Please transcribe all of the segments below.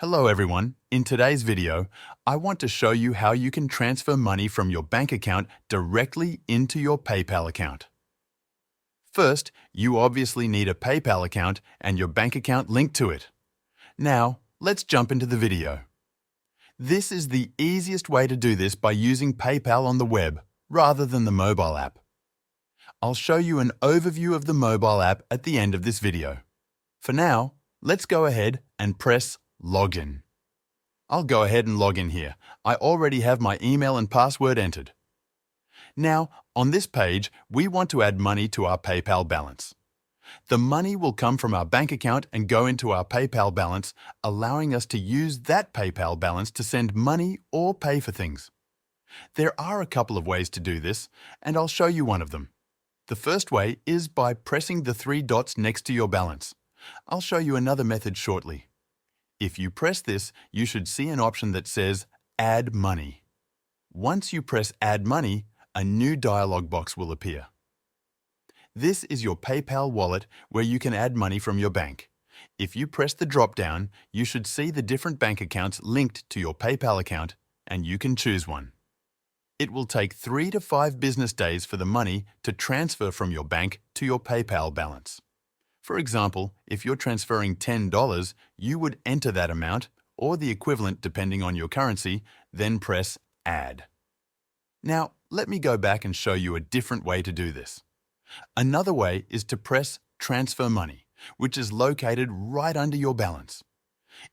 Hello everyone. In today's video, I want to show you how you can transfer money from your bank account directly into your PayPal account. First, you obviously need a PayPal account and your bank account linked to it. Now, let's jump into the video. This is the easiest way to do this by using PayPal on the web rather than the mobile app. I'll show you an overview of the mobile app at the end of this video. For now, let's go ahead and press Login. I'll go ahead and log in here. I already have my email and password entered. Now, on this page, we want to add money to our PayPal balance. The money will come from our bank account and go into our PayPal balance, allowing us to use that PayPal balance to send money or pay for things. There are a couple of ways to do this, and I'll show you one of them. The first way is by pressing the three dots next to your balance. I'll show you another method shortly. If you press this, you should see an option that says Add Money. Once you press Add Money, a new dialog box will appear. This is your PayPal wallet where you can add money from your bank. If you press the drop-down, you should see the different bank accounts linked to your PayPal account, and you can choose one. It will take 3 to 5 business days for the money to transfer from your bank to your PayPal balance. For example, if you're transferring $10, you would enter that amount, or the equivalent depending on your currency, then press Add. Now, let me go back and show you a different way to do this. Another way is to press Transfer Money, which is located right under your balance.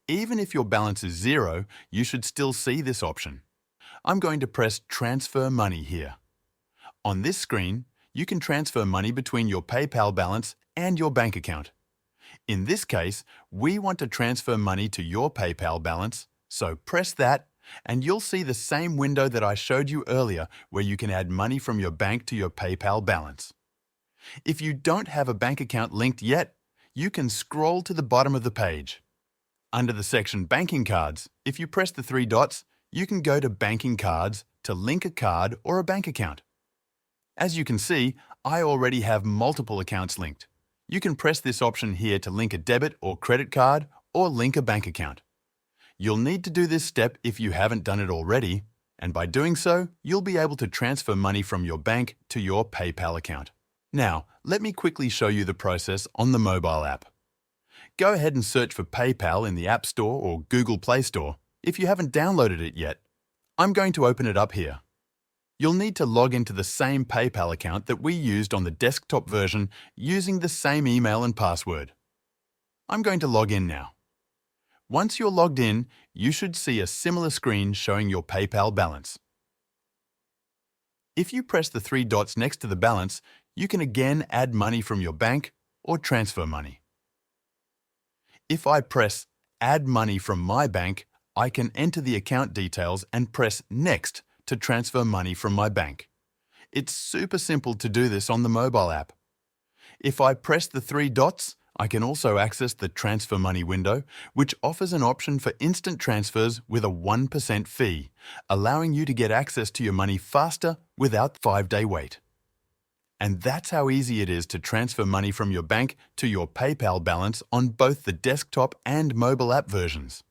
Even if your balance is zero, you should still see this option. I'm going to press Transfer Money here. On this screen, you can transfer money between your PayPal balance and your bank account. In this case, we want to transfer money to your PayPal balance, so press that and you'll see the same window that I showed you earlier where you can add money from your bank to your PayPal balance. If you don't have a bank account linked yet, you can scroll to the bottom of the page. Under the section Banking Cards, if you press the three dots, you can go to Banking Cards to link a card or a bank account. As you can see, I already have multiple accounts linked. You can press this option here to link a debit or credit card or link a bank account. You'll need to do this step if you haven't done it already, and by doing so, you'll be able to transfer money from your bank to your PayPal account. Now, let me quickly show you the process on the mobile app. Go ahead and search for PayPal in the App Store or Google Play Store if you haven't downloaded it yet. I'm going to open it up here. You'll need to log into the same PayPal account that we used on the desktop version using the same email and password. I'm going to log in now. Once you're logged in, you should see a similar screen showing your PayPal balance. If you press the three dots next to the balance, you can again add money from your bank or transfer money. If I press Add Money from my bank, I can enter the account details and press Next to transfer money from my bank. It's super simple to do this on the mobile app. If I press the three dots, I can also access the Transfer Money window, which offers an option for instant transfers with a 1% fee, allowing you to get access to your money faster without 5-day wait. And that's how easy it is to transfer money from your bank to your PayPal balance on both the desktop and mobile app versions.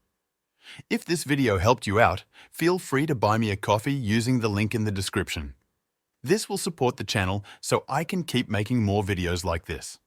If this video helped you out, feel free to buy me a coffee using the link in the description. This will support the channel so I can keep making more videos like this.